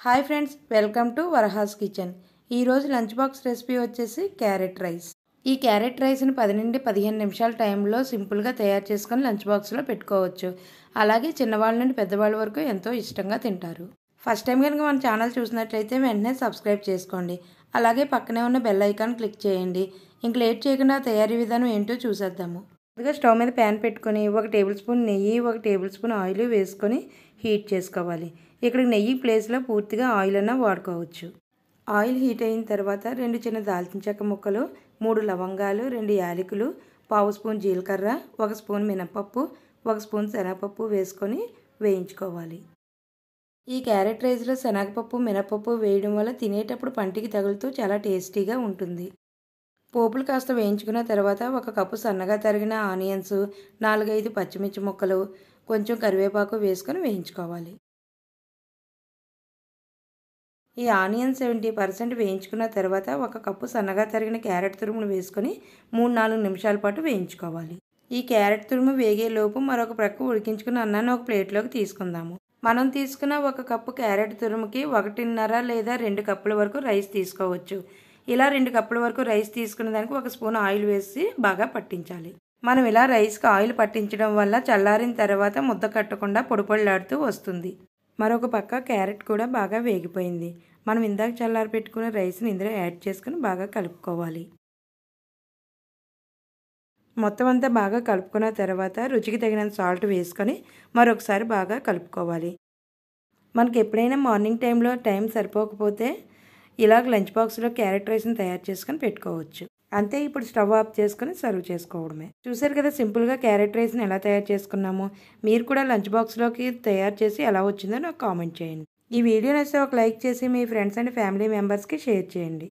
Hi friends, welcome to Varaha's kitchen. ఈరోజు lunch box recipe వచ్చేసి carrot rice. ఈ carrot రైస్ని 10 నుండి 15 నిమిషాల టైంలో సింపుల్గా తయారు చేసుకొని లంచ్ బాక్స్లో పెట్టుకోవచ్చు. అలాగే చిన్నవాళ్ళ నుండి పెద్దవాళ్ళ వరకు ఎంతో ఇష్టంగా తింటారు. ఫస్ట్ టైం కనుక మన ఛానల్ చూసినట్లయితే వెంటనే సబ్స్క్రైబ్ చేసుకోండి. అలాగే పక్కనే ఉన్న బెల్ ఐకాన్ క్లిక్ చేయండి. ఇంక లేట్ చేయకుండా తయారీ విధానం ఏంటో చూసేద్దాము. ముందుగా స్టవ్ మీద ప్యాన్ పెట్టుకొని 1 టేబుల్ స్పూన్ నెయ్యి, 1 టేబుల్ స్పూన్ ఆయిల్ వేసుకొని హీట్ చేసుకోవాలి. ఇక్కడ నెయ్యి ప్లేస్లో పూర్తిగా ఆయిల్ అన్నా వాడుకోవచ్చు. ఆయిల్ హీట్ అయిన తర్వాత 2 చిన్న దాల్చిన చెక్క ముక్కలు, 3 లవంగాలు, 2 యాలకులు, పావు స్పూన్ జీలకర్ర, 1 స్పూన్ మినపప్పు, 1 స్పూన్ శనగపప్పు వేసుకొని వేయించుకోవాలి. ఈ క్యారెట్ రైస్లో శనగపప్పు, మినపప్పు వేయడం వల్ల తినేటప్పుడు పంటికి తగులుతూ చాలా టేస్టీగా ఉంటుంది. పోపులు కాస్త వేయించుకున్న తర్వాత 1 కప్పు సన్నగా తరిగిన ఆనియన్స్, 4-5 పచ్చిమిర్చి ముక్కలు, కొంచెం కరివేపాకు వేసుకొని వేయించుకోవాలి. ఈ ఆనియన్స్ 70% వేయించుకున్న తర్వాత 1 కప్పు సన్నగా తరిగిన క్యారెట్ తురుమును వేసుకొని 3-4 నిమిషాల పాటు వేయించుకోవాలి. ఈ క్యారెట్ తురుము వేగేలోపు మరొక ప్రక్క ఉడికించుకున్న అన్నాన్ని ఒక ప్లేట్లోకి తీసుకుందాము. మనం తీసుకున్న 1 కప్పు క్యారెట్ తురుముకి 1.5 లేదా 2 కప్పుల వరకు రైస్ తీసుకోవచ్చు. ఇలా 2 కప్పుల వరకు రైస్ తీసుకున్న దానికి 1 స్పూన్ ఆయిల్ వేసి బాగా పట్టించాలి. మనం ఇలా రైస్కి ఆయిల్ పట్టించడం వల్ల చల్లారిన తర్వాత ముద్ద కట్టకుండా పొడిపొడిలాడుతూ వస్తుంది. మరొక పక్క క్యారెట్ కూడా బాగా వేగిపోయింది. మనం ఇందాక చల్లారి పెట్టుకున్న రైస్ని ఇందులో యాడ్ చేసుకుని బాగా కలుపుకోవాలి. మొత్తం అంతా బాగా కలుపుకున్న తర్వాత రుచికి తగినంత సాల్ట్ వేసుకొని మరొకసారి బాగా కలుపుకోవాలి. మనకి ఎప్పుడైనా మార్నింగ్ టైంలో టైం సరిపోకపోతే ఇలాగ లంచ్ బాక్స్లో క్యారెట్ రైస్ని తయారు చేసుకొని పెట్టుకోవచ్చు. అంతే, ఇప్పుడు స్టవ్ ఆఫ్ చేసుకుని సర్వ్ చేసుకోవడమే. చూసారు కదా సింపుల్గా క్యారెట్ రైస్ని ఎలా తయారు చేసుకున్నామో. మీరు కూడా లంచ్ బాక్స్లోకి తయారు చేసి ఎలా వచ్చిందో నాకు కామెంట్ చేయండి. ఈ వీడియో నచ్చితే ఒక లైక్ చేసి మీ ఫ్రెండ్స్ అండ్ ఫ్యామిలీ మెంబర్స్కి షేర్ చేయండి.